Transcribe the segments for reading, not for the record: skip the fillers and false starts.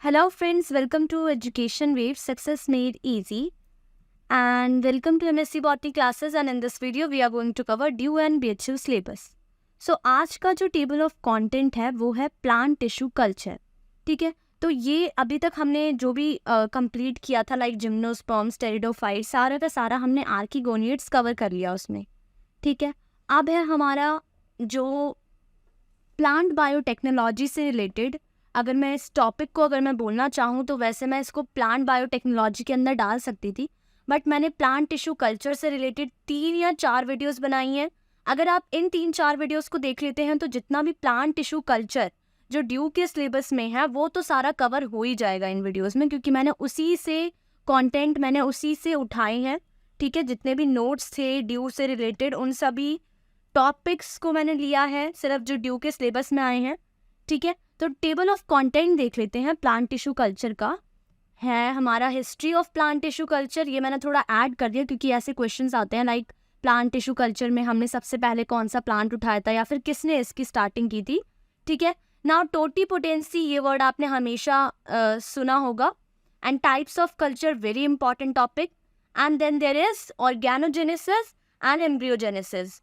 Hello friends, welcome to Education Wave Success Made Easy and welcome to MSc Botany classes and in this video we are going to cover DU and BHU syllabus. So आज का जो table of content है वो है plant tissue culture. ठीक है, तो ये अभी तक हमने जो भी कंप्लीट किया था लाइक जिम्नोस्पर्म्स, टेरिडोफाइट, सारा का सारा हमने आर्किगोनियड्स कवर कर लिया उसमें. ठीक है, अब है हमारा जो प्लांट बायोटेक्नोलॉजी से रिलेटेड. अगर मैं इस टॉपिक को अगर मैं बोलना चाहूँ तो वैसे मैं इसको प्लांट बायोटेक्नोलॉजी के अंदर डाल सकती थी, बट मैंने प्लांट टिश्यू कल्चर से रिलेटेड 3 या 4 वीडियोस बनाई हैं. अगर आप इन 3-4 वीडियोस को देख लेते हैं तो जितना भी प्लांट टिश्यू कल्चर जो ड्यू के सिलेबस में है वो तो सारा कवर हो ही जाएगा इन वीडियोस में, क्योंकि मैंने उसी से कंटेंट मैंने उसी से उठाए हैं. ठीक है, जितने भी नोट्स थे ड्यू से रिलेटेड उन सभी टॉपिक्स को मैंने लिया है सिर्फ जो ड्यू के सिलेबस में आए हैं. ठीक है, तो टेबल ऑफ कंटेंट देख लेते हैं. प्लांट टिश्यू कल्चर का है हमारा history of plant tissue culture. ये मैंने थोड़ा ऐड कर दिया क्योंकि ऐसे क्वेश्चंस आते हैं लाइक प्लांट टिश्यू कल्चर में हमने सबसे पहले कौन सा प्लांट उठाया था या फिर किसने इसकी स्टार्टिंग की थी. ठीक है, नाउ टोटीपोटेंसी ये वर्ड आपने हमेशा सुना होगा. And types of culture very important topic. And then there is organogenesis and embryogenesis.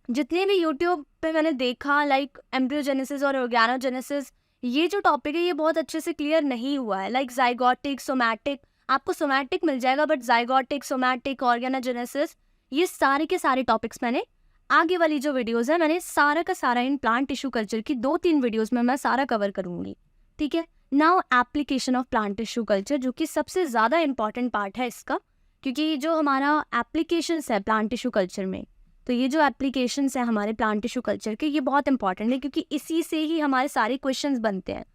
जितने भी यूट्यूब पे मैंने देखा लाइक एम्ब्रियोजेनेसिस और ऑर्गेनोजेनेसिस, ये जो टॉपिक है ये बहुत अच्छे से क्लियर नहीं हुआ है. लाइक जाइगोटिक, सोमैटिक, आपको सोमैटिक मिल जाएगा बट जाइगोटिक, सोमैटिक, ऑर्गेनोजेनेसिस ये सारे के सारे टॉपिक्स मैंने आगे वाली जो वीडियोस है मैंने सारा का सारा इन प्लांट टिश्यू कल्चर की 2-3 वीडियोस में मैं सारा कवर करूँगी. ठीक है, now application of plant tissue culture जो कि सबसे ज़्यादा इंपॉर्टेंट पार्ट है इसका, क्योंकि जो हमारा एप्लीकेशंस है प्लांट टिश्यू कल्चर में, तो ये जो एप्लीकेशंस हैं हमारे प्लांट टिश्यू कल्चर के ये बहुत इंपॉर्टेंट है क्योंकि इसी से ही हमारे सारे क्वेश्चंस बनते हैं.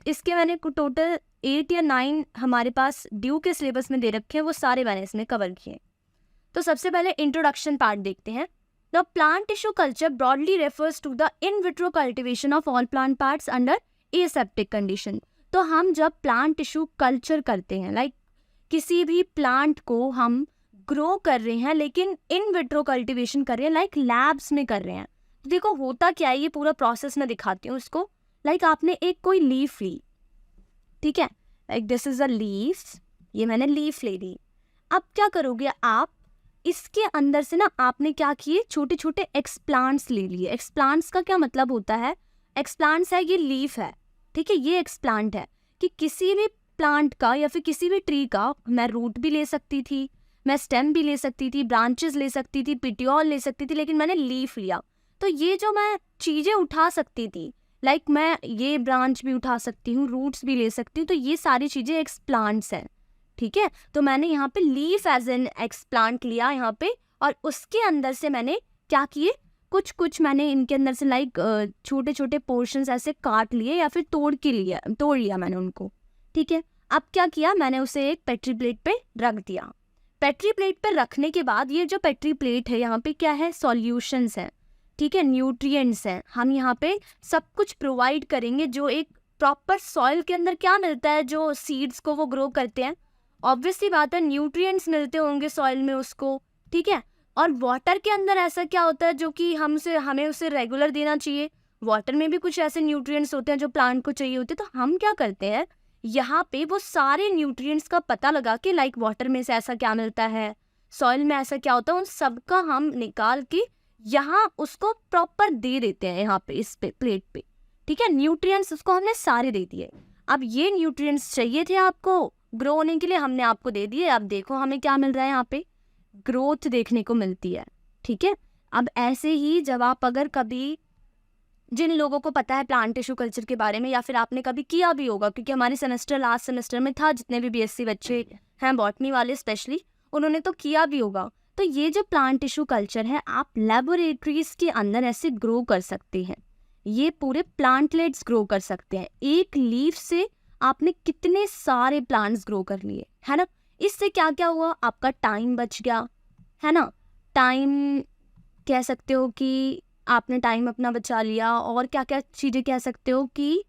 इसके मैंने टोटल 8 या 9 हमारे पास ड्यू के सिलेबस में दे रखे हैं, वो सारे मैंने इसमें कवर किए. तो सबसे पहले इंट्रोडक्शन पार्ट देखते हैं. The plant tissue culture broadly refers to the in vitro cultivation of all plant parts under aseptic condition. तो हम जब प्लांट टिश्यू कल्चर करते हैं लाइक किसी भी प्लांट को हम ग्रो कर रहे हैं लेकिन इन विट्रो कल्टीवेशन कर रहे हैं लाइक लैब्स में कर रहे हैं. तो देखो होता क्या है, ये पूरा प्रोसेस मैं दिखाती हूँ इसको. लाइक आपने एक कोई लीफ ली. ठीक है, like this is a leaf, ये मैंने लीफ ले ली. अब क्या करोगे आप, इसके अंदर से ना आपने क्या किए, छोटे छोटे एक्सप्लांट्स ले लिए. एक्सप्लांट्स का क्या मतलब होता है, एक्सप्लांट्स है ये लीफ है. ठीक है, ये एक्सप्लांट है कि किसी भी प्लांट का या फिर किसी भी ट्री का मैं रूट भी ले सकती थी, मैं स्टेम भी ले सकती थी, ब्रांचेस ले सकती थी, पिटियोल ले सकती थी, लेकिन मैंने लीफ लिया. तो ये जो मैं चीज़ें उठा सकती थी लाइक मैं ये ब्रांच भी उठा सकती हूँ, रूट्स भी ले सकती हूँ, तो ये सारी चीज़ें एक्सप्लांट्स हैं. ठीक है, तो मैंने यहाँ पे लीफ एज एन एक्सप्लांट लिया यहाँ पे, और उसके अंदर से मैंने क्या किए, कुछ मैंने इनके अंदर से लाइक छोटे छोटे पोर्शंस ऐसे काट लिए या फिर तोड़ लिया मैंने उनको. ठीक है, अब क्या किया, मैंने उसे एक पेट्री प्लेट पे रख दिया. पेट्री प्लेट पर रखने के बाद ये जो पेट्री प्लेट है यहाँ पे क्या है, सॉल्यूशंस हैं. ठीक है, न्यूट्रिएंट्स हैं. हम यहाँ पे सब कुछ प्रोवाइड करेंगे जो एक प्रॉपर सॉइल के अंदर क्या मिलता है, जो सीड्स को वो ग्रो करते हैं, ऑब्वियसली बात है न्यूट्रिएंट्स मिलते होंगे सॉइल में उसको. ठीक है, और वाटर के अंदर ऐसा क्या होता है जो कि हमें उसे रेगुलर देना चाहिए. वाटर में भी कुछ ऐसे न्यूट्रिएंट्स होते हैं जो प्लांट को चाहिए होते हैं. तो हम क्या करते हैं, यहाँ पे वो सारे न्यूट्रिएंट्स का पता लगा के लाइक वाटर में से ऐसा क्या मिलता है, सॉइल में ऐसा क्या होता है, उन सब का हम निकाल के यहाँ उसको प्रॉपर दे देते हैं यहाँ पे इस पे प्लेट पे. ठीक है, न्यूट्रिएंट्स उसको हमने सारे दे दिए. अब ये न्यूट्रिएंट्स चाहिए थे आपको ग्रो होने के लिए, हमने आपको दे दिए. अब देखो हमें क्या मिल रहा है, यहाँ पे ग्रोथ देखने को मिलती है. ठीक है, अब ऐसे ही जब आप अगर कभी, जिन लोगों को पता है प्लांट टिश्यू कल्चर के बारे में या फिर आपने कभी किया भी होगा, क्योंकि हमारे सेमेस्टर लास्ट सेमेस्टर में था, जितने भी बीएससी बच्चे हैं बॉटनी वाले स्पेशली, उन्होंने तो किया भी होगा. तो ये जो प्लांट टिश्यू कल्चर है आप लेबोरेटरीज के अंदर ऐसे ग्रो कर सकते हैं. ये पूरे प्लांटलेट्स ग्रो कर सकते हैं. एक लीफ से आपने कितने सारे प्लांट्स ग्रो कर लिए, है ना. इससे क्या क्या हुआ, आपका टाइम बच गया, है ना. टाइम कह सकते हो कि आपने टाइम अपना बचा लिया, और क्या क्या चीज़ें कह सकते हो कि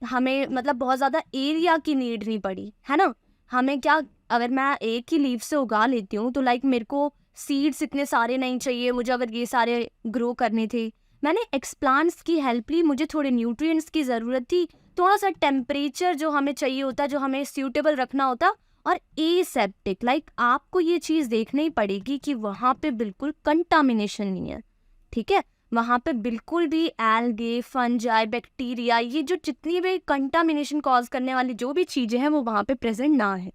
हमें मतलब बहुत ज़्यादा एरिया की नीड नहीं पड़ी, है ना. हमें क्या, अगर मैं एक ही लीफ से उगा लेती हूँ तो लाइक मेरे को सीड्स इतने सारे नहीं चाहिए मुझे, अगर ये सारे ग्रो करने थे. मैंने एक्सप्लांट्स की हेल्प ली, मुझे थोड़े न्यूट्रिएंट्स की ज़रूरत थी, थोड़ा सा टेम्परेचर जो हमें चाहिए होता, जो हमें सूटेबल रखना होता, और एसेप्टिक, लाइक आपको ये चीज़ देखनी पड़ेगी कि वहाँ पे बिल्कुल कंटामिनेशन नहीं है, ठीक है, वहाँ पे बिल्कुल भी एल्गे, फंजाई, बैक्टीरिया, ये जो जितनी भी कंटामिनेशन कॉज करने वाली जो भी चीज़ें हैं वो वहाँ पे प्रेजेंट ना है।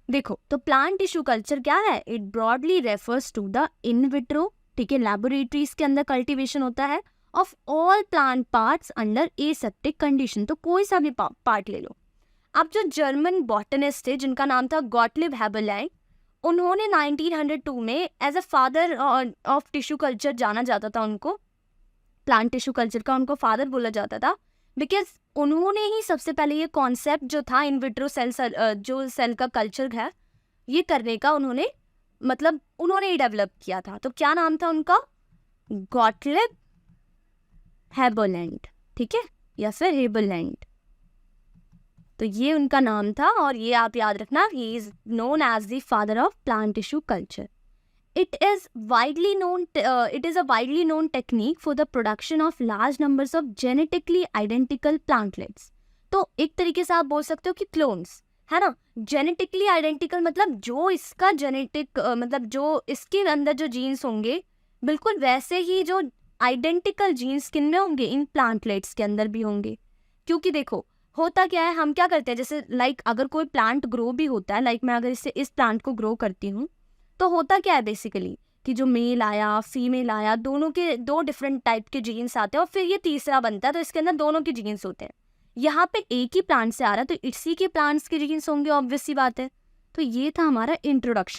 देखो, तो प्लांट टिश्यू कल्चर क्या है? It broadly refers to the in vitro, ठीक है, लैबोरेटरीज के अंदर कल्टीवेशन होता है of all plant parts under aseptic condition. तो कोई सा भी पार्ट ले लो। अब जो जर्मन बॉटनिस्ट है जिनका नाम था गॉटलिब हेबरलैंड, उन्होंने 1902 में as a father of tissue culture जाना जाता था उनको, प्लांट टिश्यू कल्चर का उनको फादर बोला जाता था, बिकॉज उन्होंने ही सबसे पहले ये कॉन्सेप्ट जो था इन विट्रो सेल, जो सेल का कल्चर है ये करने का, उन्होंने ही डेवलप किया था। तो क्या नाम था उनका? गॉटलिब हेबरलैंड, ठीक है, या फिर हेबरलैंड, तो ये उनका नाम था। और ये आप याद रखना, he is known as the father of plant tissue culture. It is a widely known technique for the production of large numbers of genetically identical plantlets. तो एक तरीके से आप बोल सकते हो कि क्लोन्स, है ना। जेनेटिकली आइडेंटिकल मतलब जो इसका जेनेटिक जो इसके अंदर जो जीन्स होंगे बिल्कुल वैसे ही जो आइडेंटिकल जीन्स किन में होंगे, इन प्लांटलेट्स के अंदर भी होंगे। क्योंकि देखो होता क्या है, हम क्या करते हैं, जैसे अगर कोई प्लांट ग्रो भी होता है, मैं अगर इस प्लांट को ग्रो करती हूँ, तो होता क्या है बेसिकली कि जो मेल आया फीमेल आया, दोनों के दो डिफरेंट टाइप के जीन्स आते हैं और फिर ये तीसरा बनता है, तो इसके अंदर दोनों के जीन्स होते हैं। यहाँ पे एक ही प्लांट से आ रहा है तो इसी के प्लांट्स के जीन्स होंगे, ऑब्वियस सी बात है। तो ये था हमारा इंट्रोडक्शन